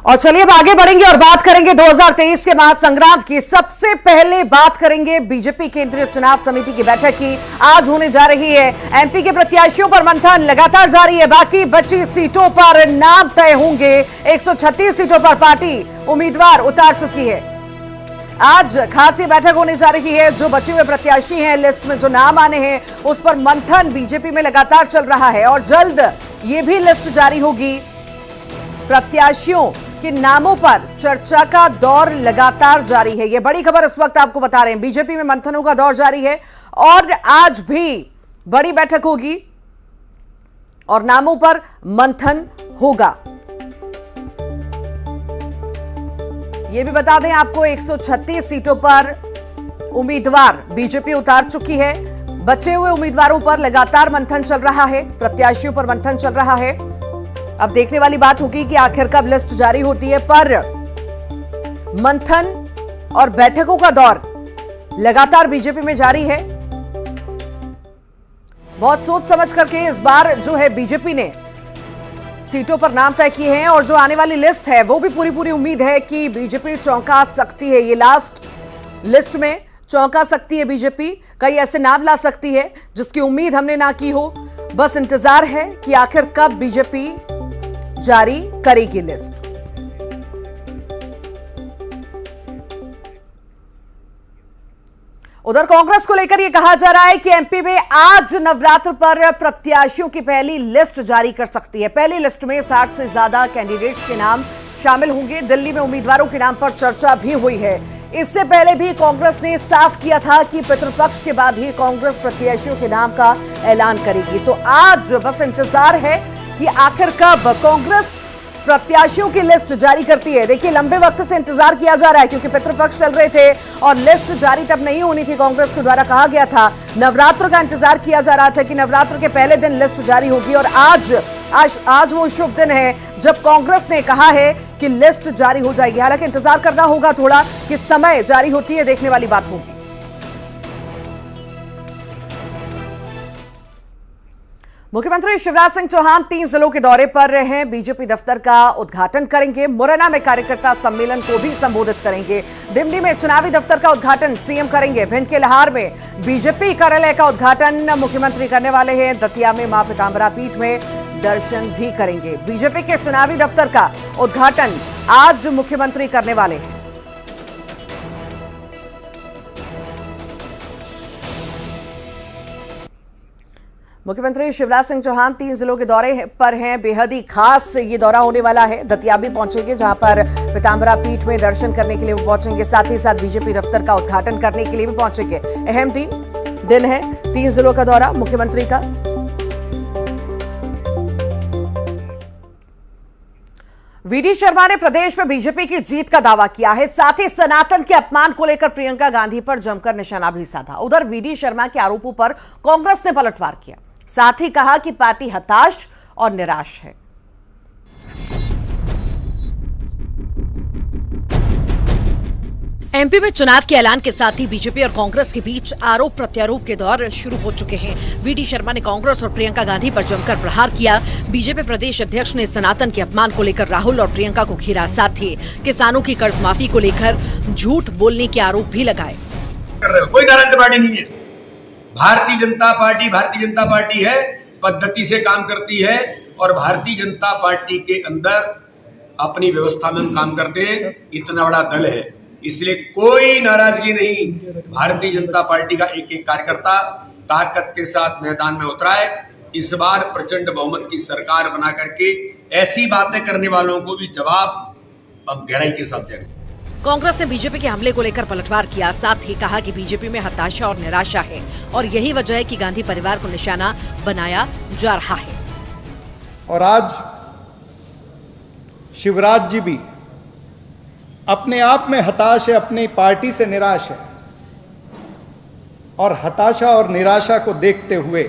और चलिए अब आगे बढ़ेंगे और बात करेंगे 2023 के महासंग्राम की। सबसे पहले बात करेंगे बीजेपी केंद्रीय चुनाव समिति की बैठक की। आज होने जा रही है। एमपी के प्रत्याशियों पर मंथन लगातार जारी है। बाकी बची सीटों पर नाम तय होंगे। 136 सीटों पर पार्टी उम्मीदवार उतार चुकी है। आज खासी बैठक होने जा रही है। जो बचे हुए प्रत्याशी हैं, लिस्ट में जो नाम आने हैं, उस पर मंथन बीजेपी में लगातार चल रहा है और जल्द ये भी लिस्ट जारी होगी। प्रत्याशियों के नामों पर चर्चा का दौर लगातार जारी है। यह बड़ी खबर इस वक्त आपको बता रहे हैं। बीजेपी में मंथनों का दौर जारी है और आज भी बड़ी बैठक होगी और नामों पर मंथन होगा। यह भी बता दें आपको, 136 सीटों पर उम्मीदवार बीजेपी उतार चुकी है। बचे हुए उम्मीदवारों पर लगातार मंथन चल रहा है, प्रत्याशियों पर मंथन चल रहा है। अब देखने वाली बात होगी कि आखिर कब लिस्ट जारी होती है, पर मंथन और बैठकों का दौर लगातार बीजेपी में जारी है। बहुत सोच समझ करके इस बार जो है बीजेपी ने सीटों पर नाम तय किए हैं और जो आने वाली लिस्ट है वो भी पूरी उम्मीद है कि बीजेपी चौंका सकती है। ये लास्ट लिस्ट में चौंका सकती है बीजेपी। कई ऐसे नाम ला सकती है जिसकी उम्मीद हमने ना की हो। बस इंतजार है कि आखिर कब बीजेपी जारी करेगी लिस्ट। उधर कांग्रेस को लेकर यह कहा जा रहा है कि एमपी में आज नवरात्र पर प्रत्याशियों की पहली लिस्ट जारी कर सकती है। पहली लिस्ट में 60 से ज्यादा कैंडिडेट्स के नाम शामिल होंगे। दिल्ली में उम्मीदवारों के नाम पर चर्चा भी हुई है। इससे पहले भी कांग्रेस ने साफ किया था कि पितृपक्ष के बाद ही कांग्रेस प्रत्याशियों के नाम का ऐलान करेगी। तो आज बस इंतजार है कि आखिर कब कांग्रेस प्रत्याशियों की लिस्ट जारी करती है। देखिए, लंबे वक्त से इंतजार किया जा रहा है क्योंकि पितृपक्ष चल रहे थे और लिस्ट जारी तब नहीं होनी थी। कांग्रेस के द्वारा कहा गया था, नवरात्र का इंतजार किया जा रहा था कि नवरात्र के पहले दिन लिस्ट जारी होगी और आज वो शुभ दिन है जब कांग्रेस ने कहा है कि लिस्ट जारी हो जाएगी। हालांकि इंतजार करना होगा थोड़ा, किस समय जारी होती है देखने वाली बात होगी। मुख्यमंत्री शिवराज सिंह चौहान 3 जिलों के दौरे पर हैं। बीजेपी दफ्तर का उद्घाटन करेंगे। मुरैना में कार्यकर्ता सम्मेलन को भी संबोधित करेंगे। दिमनी में चुनावी दफ्तर का उद्घाटन सीएम करेंगे। भिंड के लहार में बीजेपी कार्यालय का उद्घाटन मुख्यमंत्री करने वाले हैं। दतिया में मां पीतांबरा पीठ में दर्शन भी करेंगे। बीजेपी के चुनावी दफ्तर का उद्घाटन आज मुख्यमंत्री करने वाले हैं। मुख्यमंत्री शिवराज सिंह चौहान 3 जिलों के दौरे पर हैं। बेहद ही खास ये दौरा होने वाला है। दतिया भी पहुंचेंगे जहां पर पीतांबरा पीठ में दर्शन करने के लिए वो पहुंचेंगे। साथ ही साथ बीजेपी दफ्तर का उद्घाटन करने के लिए भी पहुंचेंगे। अहम दिन है 3 जिलों का दौरा मुख्यमंत्री का। वीडी शर्मा ने प्रदेश में बीजेपी की जीत का दावा किया है। साथ ही सनातन के अपमान को लेकर प्रियंका गांधी पर जमकर निशाना भी साधा। उधर वीडी शर्मा के आरोपों पर कांग्रेस ने पलटवार किया। साथ ही कहा कि पार्टी हताश और निराश है। एमपी में चुनाव के ऐलान के साथ ही बीजेपी और कांग्रेस के बीच आरोप प्रत्यारोप के दौर शुरू हो चुके हैं। वीडी शर्मा ने कांग्रेस और प्रियंका गांधी पर जमकर प्रहार किया। बीजेपी प्रदेश अध्यक्ष ने सनातन के अपमान को लेकर राहुल और प्रियंका को घेरा। साथ ही किसानों की कर्ज माफी को लेकर झूठ बोलने के आरोप भी लगाए। कोई नारायण पार्टी नहीं है। भारतीय जनता पार्टी है, पद्धति से काम करती है और भारतीय जनता पार्टी के अंदर अपनी व्यवस्था में हम काम करते हैं। इतना बड़ा दल है, इसलिए कोई नाराजगी नहीं। भारतीय जनता पार्टी का एक एक कार्यकर्ता ताकत के साथ मैदान में उतरा है। इस बार प्रचंड बहुमत की सरकार बना करके ऐसी बातें करने वालों को भी जवाब अब गहराई के साथ देंगे। कांग्रेस ने बीजेपी के हमले को लेकर पलटवार किया। साथ ही कहा कि बीजेपी में हताशा और निराशा है और यही वजह है कि गांधी परिवार को निशाना बनाया जा रहा है। और आज शिवराज जी भी अपने आप में हताश है, अपनी पार्टी से निराश है और हताशा और निराशा को देखते हुए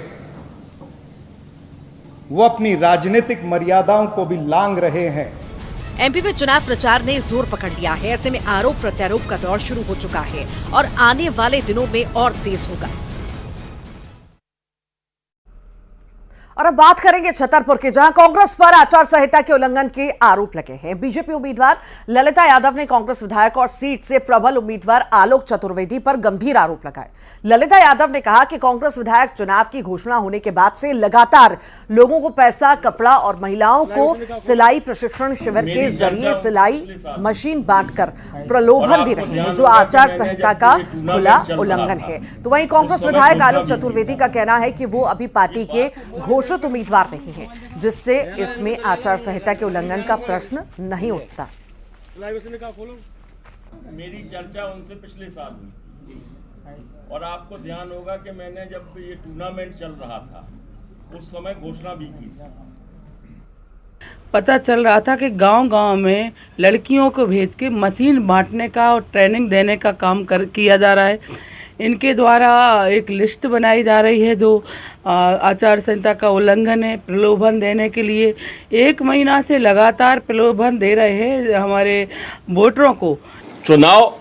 वो अपनी राजनीतिक मर्यादाओं को भी लांघ रहे हैं। एमपी में चुनाव प्रचार ने जोर पकड़ लिया है। ऐसे में आरोप प्रत्यारोप का दौर शुरू हो चुका है और आने वाले दिनों में और तेज होगा। और अब बात करेंगे छतरपुर की, जहां कांग्रेस पर आचार संहिता के उल्लंघन के आरोप लगे हैं। बीजेपी उम्मीदवार ललिता यादव ने कांग्रेस विधायक और सीट से प्रबल उम्मीदवार आलोक चतुर्वेदी पर गंभीर आरोप लगाए। ललिता यादव ने कहा कि कांग्रेस विधायक चुनाव की घोषणा होने के बाद से लगातार लोगों को पैसा, कपड़ा और महिलाओं को सिलाई प्रशिक्षण शिविर के जरिए सिलाई मशीन बांटकर प्रलोभन दे रहे हैं, जो आचार संहिता का खुला उल्लंघन है। तो वहीं कांग्रेस विधायक आलोक चतुर्वेदी का कहना है कि वो अभी पार्टी के घोषित उम्मीदवार नहीं है, जिससे इसमें आचार संहिता के उल्लंघन का प्रश्न नहीं उठता। मेरी चर्चा उनसे पिछले साल हुई और आपको ध्यान होगा कि मैंने जब ये टूर्नामेंट चल रहा था उस समय घोषणा भी की। पता चल रहा था कि गांव-गांव में लड़कियों को भेज के मशीन बांटने का और ट्रेनिंग देने का काम किया जा रहा है। इनके द्वारा एक लिस्ट बनाई जा रही है जो आचार संहिता का उल्लंघन है। प्रलोभन देने के लिए 1 महीना से लगातार प्रलोभन दे रहे हैं हमारे वोटरों को। चुनाव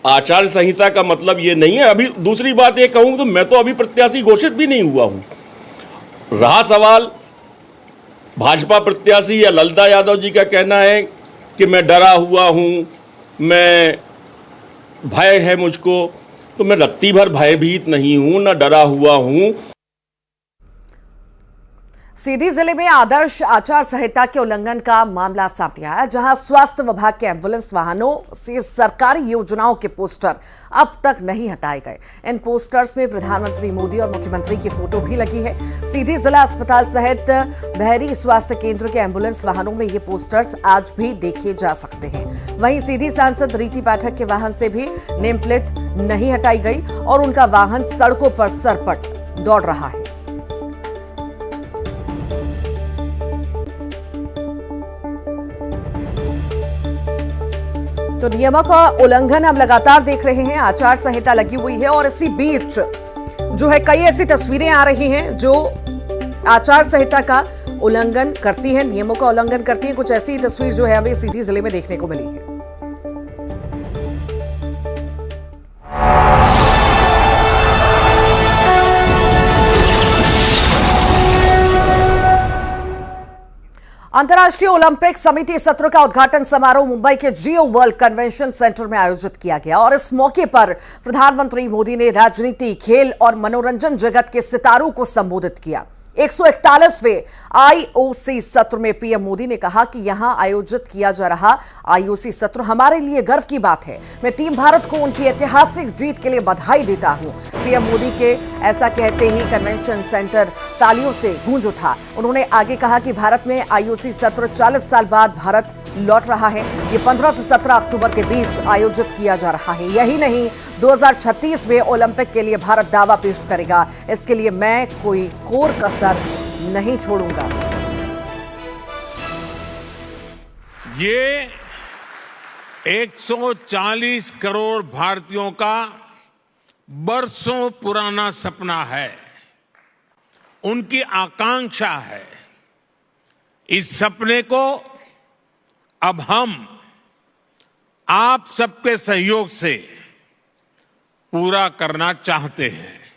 आचार संहिता का मतलब ये नहीं है। अभी दूसरी बात ये कहूँ तो मैं तो अभी प्रत्याशी घोषित भी नहीं हुआ हूँ। रहा सवाल भाजपा प्रत्याशी या ललिता यादव जी का कहना है कि मैं डरा हुआ हूँ, मैं भय है मुझको, तो मैं रत्ती भर भयभीत नहीं हूँ, न डरा हुआ हूँ। सीधी जिले में आदर्श आचार संहिता के उल्लंघन का मामला सामने आया, जहां स्वास्थ्य विभाग के एम्बुलेंस वाहनों से सरकारी योजनाओं के पोस्टर अब तक नहीं हटाए गए। इन पोस्टर्स में प्रधानमंत्री मोदी और मुख्यमंत्री की फोटो भी लगी है। सीधी जिला अस्पताल सहित बहरी स्वास्थ्य केंद्र के एम्बुलेंस वाहनों में ये पोस्टर्स आज भी देखे जा सकते हैं। वहीं सीधी सांसद रीति पाठक के वाहन से भी नेम प्लेट नहीं हटाई गई और उनका वाहन सड़कों पर सरपट दौड़ रहा है। तो नियमों का उल्लंघन हम लगातार देख रहे हैं, आचार संहिता लगी हुई है और इसी बीच जो है कई ऐसी तस्वीरें आ रही हैं जो आचार संहिता का उल्लंघन करती हैं, नियमों का उल्लंघन करती हैं। कुछ ऐसी तस्वीर जो है हमें सीधी जिले में देखने को मिली है। अंतर्राष्ट्रीय ओलंपिक समिति सत्र का उद्घाटन समारोह मुंबई के जियो वर्ल्ड कन्वेंशन सेंटर में आयोजित किया गया और इस मौके पर प्रधानमंत्री मोदी ने राजनीति, खेल और मनोरंजन जगत के सितारों को संबोधित किया। 141वें आईओसी सत्र में पीएम मोदी ने कहा कि यहां आयोजित किया जा रहा आईओसी सत्र हमारे लिए गर्व की बात है। मैं टीम भारत को उनकी ऐतिहासिक जीत के लिए बधाई देता हूं। पीएम मोदी के ऐसा कहते ही कन्वेंशन सेंटर तालियों से गूंज उठा। उन्होंने आगे कहा कि भारत में आईओसी सत्र 40 साल बाद भारत लौट रहा है। ये 15 से 17 अक्टूबर के बीच आयोजित किया जा रहा है। यही नहीं, 2036 में ओलंपिक के लिए भारत दावा पेश करेगा। इसके लिए मैं कोई कोर कसर नहीं छोड़ूंगा। ये 140 करोड़ भारतीयों का बरसों पुराना सपना है, उनकी आकांक्षा है। इस सपने को अब हम आप सबके सहयोग से पूरा करना चाहते हैं।